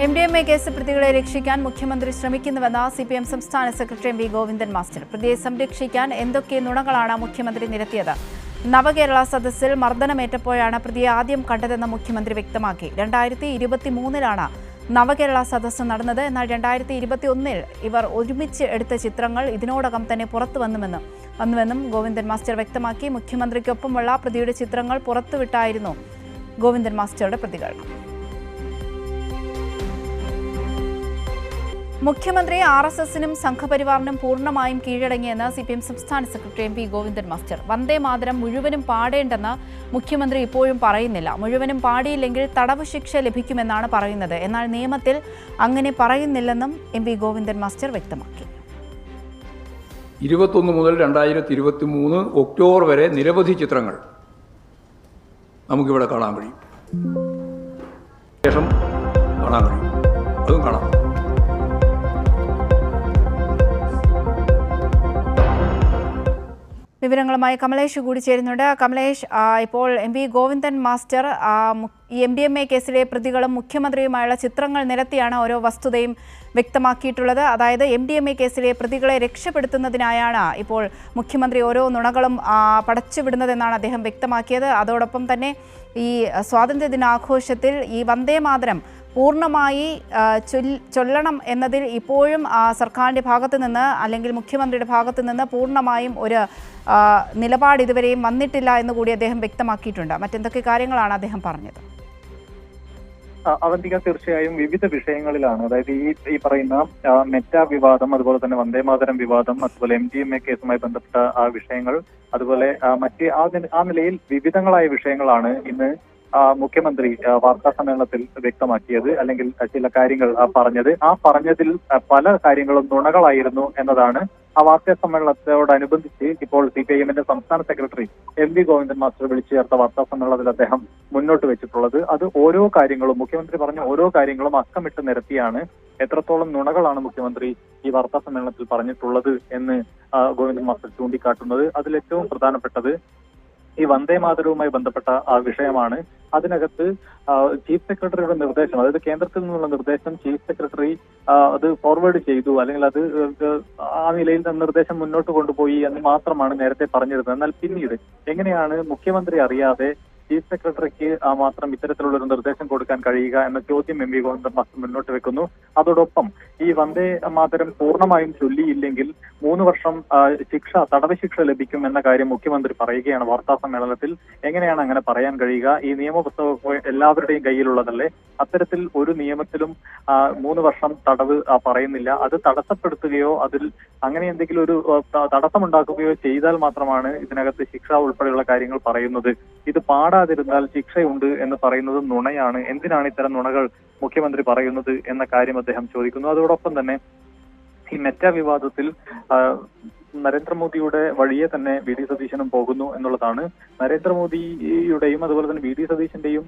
MDMA case പ്രതികളെ രക്ഷിക്കാൻ മുഖ്യമന്ത്രി ശ്രമിക്കുന്നുവെന്ന് CPM സംസ്ഥാന സെക്രട്ടറി വി ഗോവിന്ദൻ മാസ്റ്റർ. പ്രതിയെ സംരക്ഷിക്കാൻ എന്തൊക്കെ നുണകളാണ് മുഖ്യമന്ത്രി നിരത്തിയത്? നവകേരള സദസ്സിൽ മർദ്ദനമേറ്റപ്പോഴാണ് പ്രതിയെ ആദ്യം കണ്ടതെന്ന് മുഖ്യമന്ത്രി വ്യക്തമാക്കി. 2023 നവകേരള സദസ്സ് നടന്നത്. എന്നാൽ 2021 ഇവർ ഒരുമിച്ച് എടുത്ത ചിത്രങ്ങൾ ഇതിനോടകം തന്നെ പുറത്തു വന്നുവെന്നും ഗോവിന്ദൻ മാസ്റ്റർ വ്യക്തമാക്കി. മുഖ്യമന്ത്രിക്കൊപ്പമുള്ള പ്രതിയുടെ ചിത്രങ്ങൾ പുറത്തുവിട്ടായിരുന്നു ഗോവിന്ദൻ മാസ്റ്ററുടെ പ്രതികരണം. മുഖ്യമന്ത്രി RSSനും സംഘപരിവാറിനും പൂർണ്ണമായും കീഴടങ്ങിയെന്ന് CPM സംസ്ഥാന secretary V Govindan master. Vande Mataram മുഴുവനും പാടേണ്ടെന്ന് മുഖ്യമന്ത്രി ഇപ്പോഴും പറയുന്നില്ല. മുഴുവനും പാടിയില്ലെങ്കിൽ തടവ് ശിക്ഷ ലഭിക്കുമെന്നാണ് പറയുന്നത്. എന്നാൽ നിയമത്തിൽ അങ്ങനെ പറയുന്നില്ലെന്നും വി ഗോവിന്ദൻ മാസ്റ്റർ വ്യക്തമാക്കി. 21 മുതൽ 2023 ഒക്ടോബർ വരെ നിരവധി ചിത്രങ്ങൾ നമുക്കിവിടെ കാണാൻ കഴിയും. ശേഷം കാണാൻ കഴിയും, അതും കാണാം. വിവരങ്ങളുമായി കമലേഷ് കൂടി ചേരുന്നുണ്ട്. കമലേഷ്, ഇപ്പോൾ വി ഗോവിന്ദൻ മാസ്റ്റർ ഈ MDMA കേസിലെ പ്രതികളും മുഖ്യമന്ത്രിയുമായുള്ള ചിത്രങ്ങൾ നിരത്തിയാണ് ഓരോ വസ്തുതയും വ്യക്തമാക്കിയിട്ടുള്ളത്. അതായത് MDMA കേസിലെ പ്രതികളെ രക്ഷപ്പെടുത്തുന്നതിനായാണ് ഇപ്പോൾ മുഖ്യമന്ത്രി ഓരോ നുണകളും പടച്ചുവിടുന്നതെന്നാണ് അദ്ദേഹം വ്യക്തമാക്കിയത്. അതോടൊപ്പം തന്നെ ഈ സ്വാതന്ത്ര്യദിനാഘോഷത്തിൽ ഈ വന്ദേ മാതരം പൂർണ്ണമായി ചൊല്ലണം എന്നതിൽ ഇപ്പോഴും സർക്കാരിൻ്റെ ഭാഗത്തു നിന്ന് അല്ലെങ്കിൽ മുഖ്യമന്ത്രിയുടെ ഭാഗത്തു നിന്ന് പൂർണ്ണമായും ഒരു നിലപാട് ഇതുവരെയും വന്നിട്ടില്ല എന്നുകൂടി അദ്ദേഹം വ്യക്തമാക്കിയിട്ടുണ്ട്. മറ്റെന്തൊക്കെ കാര്യങ്ങളാണ് അദ്ദേഹം പറഞ്ഞത്? അവന്തിക തീർച്ചയായും വിവിധ വിഷയങ്ങളിലാണ്, അതായത് ഈ പറയുന്ന മെറ്റ വിവാദം, അതുപോലെ തന്നെ വന്ദേമാതരം വിവാദം, അതുപോലെ MDMA കേസുമായി ബന്ധപ്പെട്ട ആ വിഷയങ്ങൾ, അതുപോലെ മറ്റ് ആ നിലയിൽ വിവിധങ്ങളായ വിഷയങ്ങളാണ് ഇന്ന് മുഖ്യമന്ത്രി വാർത്താ സമ്മേളനത്തിൽ വ്യക്തമാക്കിയത്, അല്ലെങ്കിൽ ചില കാര്യങ്ങൾ പറഞ്ഞത്. ആ പറഞ്ഞതിൽ പല കാര്യങ്ങളും നുണകളായിരുന്നു എന്നതാണ് ആ വാർത്താ സമ്മേളനത്തോടനുബന്ധിച്ച് ഇപ്പോൾ CPIMന്റെ സംസ്ഥാന സെക്രട്ടറി വി ഗോവിന്ദൻ മാസ്റ്റർ വിളിച്ചു ചേർത്ത വാർത്താ സമ്മേളനത്തിൽ അദ്ദേഹം മുന്നോട്ട് വെച്ചിട്ടുള്ളത്. അത് ഓരോ കാര്യങ്ങളും മുഖ്യമന്ത്രി പറഞ്ഞ ഓരോ കാര്യങ്ങളും അക്കമിട്ട് നിരത്തിയാണ് എത്രത്തോളം നുണകളാണ് മുഖ്യമന്ത്രി ഈ വാർത്താ സമ്മേളനത്തിൽ പറഞ്ഞിട്ടുള്ളത് എന്ന് ഗോവിന്ദൻ മാസ്റ്റർ ചൂണ്ടിക്കാട്ടുന്നത്. അതിലേറ്റവും പ്രധാനപ്പെട്ടത് ഈ വന്ദേ മാതരവുമായി ബന്ധപ്പെട്ട ആ വിഷയമാണ്. അതിനകത്ത് ചീഫ് സെക്രട്ടറിയുടെ നിർദ്ദേശം, അതായത് കേന്ദ്രത്തിൽ നിന്നുള്ള നിർദ്ദേശം ചീഫ് സെക്രട്ടറി അത് ഫോർവേഡ് ചെയ്തു, അല്ലെങ്കിൽ അത് ആ നിലയിൽ നിർദ്ദേശം മുന്നോട്ട് കൊണ്ടുപോയി എന്ന് മാത്രമാണ് നേരത്തെ പറഞ്ഞിരുന്നത്. എന്നാൽ പിന്നീട് എങ്ങനെയാണ് മുഖ്യമന്ത്രി അറിയാതെ ചീഫ് സെക്രട്ടറിക്ക് മാത്രം ഇത്തരത്തിലുള്ള ഒരു നിർദ്ദേശം കൊടുക്കാൻ കഴിയുക എന്ന ചോദ്യം വി ഗോവിന്ദൻ മാസ്റ്റർ മുന്നോട്ട് വെക്കുന്നു. അതോടൊപ്പം ഈ വന്ദേ മാതരം പൂർണ്ണമായും ചൊല്ലിയില്ലെങ്കിൽ 3 വർഷം തടവ് ശിക്ഷ ലഭിക്കും എന്ന കാര്യം മുഖ്യമന്ത്രി പറയുകയാണ് വാർത്താ സമ്മേളനത്തിൽ. എങ്ങനെയാണ് അങ്ങനെ പറയാൻ കഴിയുക? ഈ നിയമപുസ്തകം എല്ലാവരുടെയും കയ്യിലുള്ളതല്ലേ? അത്തരത്തിൽ ഒരു നിയമത്തിലും 3 വർഷം തടവ് പറയുന്നില്ല. അത് തടസ്സപ്പെടുത്തുകയോ അതിൽ അങ്ങനെ എന്തെങ്കിലും ഒരു തടസ്സമുണ്ടാക്കുകയോ ചെയ്താൽ മാത്രമാണ് ഇതിനകത്ത് ശിക്ഷ ഉൾപ്പെടെയുള്ള കാര്യങ്ങൾ പറയുന്നത്. ഇത് പാടാതിരുന്നാൽ ശിക്ഷയുണ്ട് എന്ന് പറയുന്നത് നുണയാണ്. എന്തിനാണ് ഇത്തരം നുണകൾ മുഖ്യമന്ത്രി പറയുന്നത് എന്ന കാര്യം അദ്ദേഹം ചോദിക്കുന്നു. അതോടൊപ്പം തന്നെ ഈ മെറ്റ വിവാദത്തിൽ നരേന്ദ്രമോദിയുടെ വഴിയെ തന്നെ VD സതീശനും പോകുന്നു എന്നുള്ളതാണ്. നരേന്ദ്രമോദിയുടെയും അതുപോലെ തന്നെ VD സതീശന്റെയും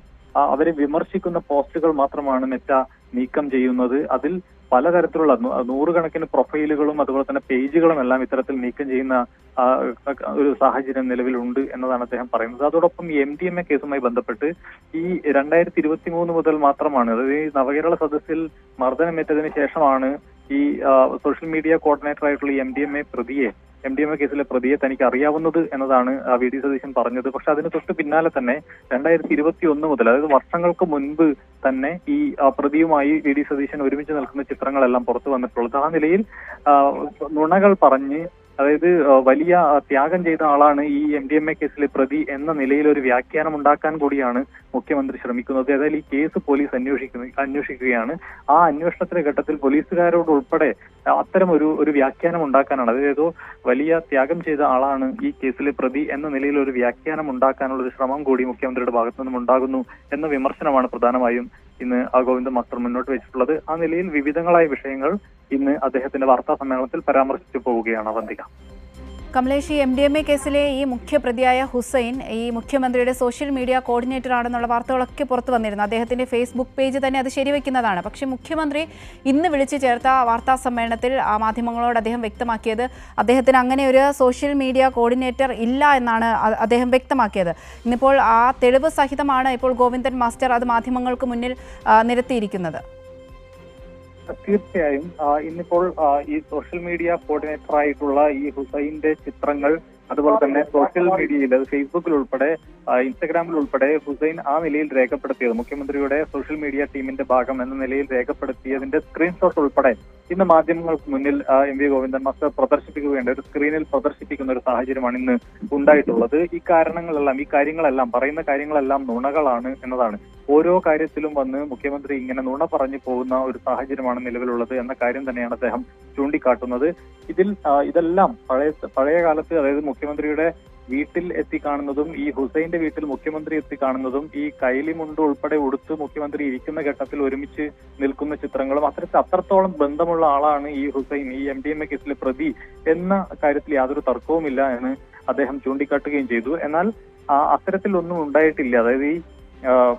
അവരെ വിമർശിക്കുന്ന പോസ്റ്റുകൾ മാത്രമാണ് മെറ്റ നീക്കം ചെയ്യുന്നത്. അതിൽ പലതരത്തിലുള്ള 100 കണക്കിന് പ്രൊഫൈലുകളും അതുപോലെ തന്നെ പേജുകളും എല്ലാം ഇത്തരത്തിൽ നീക്കം ചെയ്യുന്ന ഒരു സാഹചര്യം നിലവിലുണ്ട് എന്നതാണ് അദ്ദേഹം പറയുന്നത്. അതോടൊപ്പം ഈ MDMA കേസുമായി ബന്ധപ്പെട്ട് ഈ 2023 മുതൽ മാത്രമാണ്, അതായത് ഈ നവകേരള സദസ്സിൽ മർദ്ദനമേറ്റതിന് ശേഷമാണ് ഈ സോഷ്യൽ മീഡിയ കോർഡിനേറ്റർ ആയിട്ടുള്ള ഈ MDMA കേസിലെ പ്രതിയെ തനിക്ക് അറിയാവുന്നത് എന്നതാണ് VD സതീശൻ പറഞ്ഞത്. പക്ഷെ അതിന് തൊട്ട് പിന്നാലെ തന്നെ 2021 മുതൽ, അതായത് വർഷങ്ങൾക്ക് മുൻപ് തന്നെ ഈ പ്രതിയുമായി VD സതീശൻ ഒരുമിച്ച് നിൽക്കുന്ന ചിത്രങ്ങളെല്ലാം പുറത്തു വന്നിട്ടുള്ളത്. ആ നിലയിൽ നുണകൾ പറഞ്ഞ്, അതായത് വലിയ ത്യാഗം ചെയ്ത ആളാണ് ഈ MDMA കേസിലെ പ്രതി എന്ന നിലയിൽ ഒരു വ്യാഖ്യാനം ഉണ്ടാക്കാൻ കൂടിയാണ് മുഖ്യമന്ത്രി ശ്രമിക്കുന്നത്. അതായത് ഈ കേസ് പോലീസ് അന്വേഷിക്കുകയാണ്. ആ അന്വേഷണത്തിന്റെ ഘട്ടത്തിൽ പോലീസുകാരോട് ഉൾപ്പെടെ അത്തരം ഒരു വ്യാഖ്യാനം ഉണ്ടാക്കാനാണ്, അതായത് വലിയ ത്യാഗം ചെയ്ത ആളാണ് ഈ കേസിലെ പ്രതി എന്ന നിലയിൽ ഒരു വ്യാഖ്യാനം ഉണ്ടാക്കാനുള്ള ഒരു ശ്രമം കൂടി മുഖ്യമന്ത്രിയുടെ ഭാഗത്തു നിന്നും ഉണ്ടാകുന്നു എന്ന വിമർശനമാണ് പ്രധാനമായും ഇന്ന് ഗോവിന്ദൻ മാസ്റ്റർ മുന്നോട്ട് വെച്ചിട്ടുള്ളത്. ആ നിലയിൽ വിവിധങ്ങളായ വിഷയങ്ങൾ ഇന്ന് അദ്ദേഹത്തിന്റെ വാർത്താ സമ്മേളനത്തിൽ പരാമർശിച്ചു പോവുകയാണ് അവന്തിക. കമലേഷ്, MDMA കേസിലെ ഈ മുഖ്യപ്രതിയായ ഹുസൈൻ ഈ മുഖ്യമന്ത്രിയുടെ സോഷ്യൽ മീഡിയ കോർഡിനേറ്റർ ആണെന്നുള്ള വാർത്തകളൊക്കെ പുറത്തു വന്നിരുന്നു. അദ്ദേഹത്തിന്റെ ഫേസ്ബുക്ക് പേജ് തന്നെ അത് ശരിവെക്കുന്നതാണ്. പക്ഷേ മുഖ്യമന്ത്രി ഇന്ന് വിളിച്ചു ചേർത്ത വാർത്താ സമ്മേളനത്തിൽ മാധ്യമങ്ങളോട് അദ്ദേഹം വ്യക്തമാക്കിയത് അദ്ദേഹത്തിന് അങ്ങനെ ഒരു സോഷ്യൽ മീഡിയ കോർഡിനേറ്റർ ഇല്ല എന്നാണ് അദ്ദേഹം വ്യക്തമാക്കിയത്. ഇന്നിപ്പോൾ ആ തെളിവ് സഹിതമാണ് ഇപ്പോൾ ഗോവിന്ദൻ മാസ്റ്റർ അത് മാധ്യമങ്ങൾക്ക് മുന്നിൽ നിരത്തിയിരിക്കുന്നത്. തീർച്ചയായും ഇന്നിപ്പോൾ ഈ സോഷ്യൽ മീഡിയ കോർഡിനേറ്റർ ആയിട്ടുള്ള ഈ ഹുസൈന്റെ ചിത്രങ്ങൾ അതുപോലെ തന്നെ സോഷ്യൽ മീഡിയയിൽ ഫേസ്ബുക്കിൽ ഉൾപ്പെടെ ഇൻസ്റ്റഗ്രാമിൽ ഉൾപ്പെടെ ഹുസൈൻ ആ നിലയിൽ രേഖപ്പെടുത്തിയത് മുഖ്യമന്ത്രിയുടെ സോഷ്യൽ മീഡിയ ടീമിന്റെ ഭാഗം എന്ന നിലയിൽ രേഖപ്പെടുത്തിയതിന്റെ സ്ക്രീൻഷോട്ട് ഉൾപ്പെടെ ഇന്ന് മാധ്യമങ്ങൾക്ക് മുന്നിൽ എം വി ഗോവിന്ദൻ മാസ്റ്റർ പ്രദർശിപ്പിക്കുകയുണ്ട്. ഒരു സ്ക്രീനിൽ പ്രദർശിപ്പിക്കുന്ന ഒരു സാഹചര്യമാണ് ഇന്ന് ഉണ്ടായിട്ടുള്ളത്. ഈ കാര്യങ്ങളെല്ലാം പറയുന്ന കാര്യങ്ങളെല്ലാം നുണകളാണ് എന്നതാണ്. ഓരോ കാര്യത്തിലും വന്ന് മുഖ്യമന്ത്രി ഇങ്ങനെ നുണ പറഞ്ഞു പോകുന്ന ഒരു സാഹചര്യമാണ് നിലവിലുള്ളത് എന്ന കാര്യം തന്നെയാണ് അദ്ദേഹം ചൂണ്ടിക്കാട്ടുന്നത്. ഇതെല്ലാം പഴയ കാലത്ത്, അതായത് മുഖ്യമന്ത്രിയുടെ വീട്ടിൽ എത്തിക്കാണുന്നതും ഈ ഹുസൈന്റെ വീട്ടിൽ മുഖ്യമന്ത്രി എത്തിക്കാണുന്നതും ഈ കൈലി മുണ്ട് ഉൾപ്പെടെ ഉടുത്ത് മുഖ്യമന്ത്രി ഇരിക്കുന്ന ഘട്ടത്തിൽ ഒരുമിച്ച് നിൽക്കുന്ന ചിത്രങ്ങളും അത്രത്തോളം ബന്ധമുള്ള ആളാണ് ഈ ഹുസൈൻ, ഈ MDMA കേസിലെ പ്രതി എന്ന കാര്യത്തിൽ യാതൊരു തർക്കവുമില്ല എന്ന് അദ്ദേഹം ചൂണ്ടിക്കാട്ടുകയും ചെയ്തു. എന്നാൽ അത്തരത്തിലൊന്നും ഉണ്ടായിട്ടില്ല. അതായത് ഈ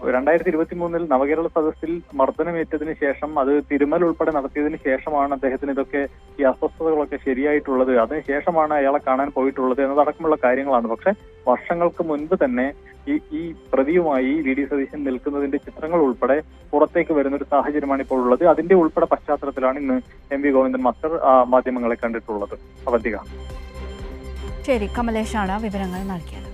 2023 നവകേരള സദസ്സിൽ മർദ്ദനമേറ്റതിന് ശേഷം അത് തിരുമൽ ഉൾപ്പെടെ നടത്തിയതിന് ശേഷമാണ് അദ്ദേഹത്തിന് ഇതൊക്കെ ഈ അസ്വസ്ഥതകളൊക്കെ ശരിയായിട്ടുള്ളത്. അതിനുശേഷമാണ് അയാളെ കാണാൻ പോയിട്ടുള്ളത് എന്നതടക്കമുള്ള കാര്യങ്ങളാണ്. പക്ഷെ വർഷങ്ങൾക്ക് മുൻപ് തന്നെ ഈ പ്രതിയുമായി VD സതീശൻ നിൽക്കുന്നതിന്റെ ചിത്രങ്ങൾ ഉൾപ്പെടെ പുറത്തേക്ക് വരുന്ന ഒരു സാഹചര്യമാണ് ഇപ്പോൾ ഉള്ളത്. അതിന്റെ ഉൾപ്പെടെ പശ്ചാത്തലത്തിലാണ് ഇന്ന് എം വി ഗോവിന്ദൻ മാസ്റ്റർ മാധ്യമങ്ങളെ കണ്ടിട്ടുള്ളത്. അവന്തിക. ശരി, കമലേഷാണ് വിവരങ്ങൾ നൽകിയത്.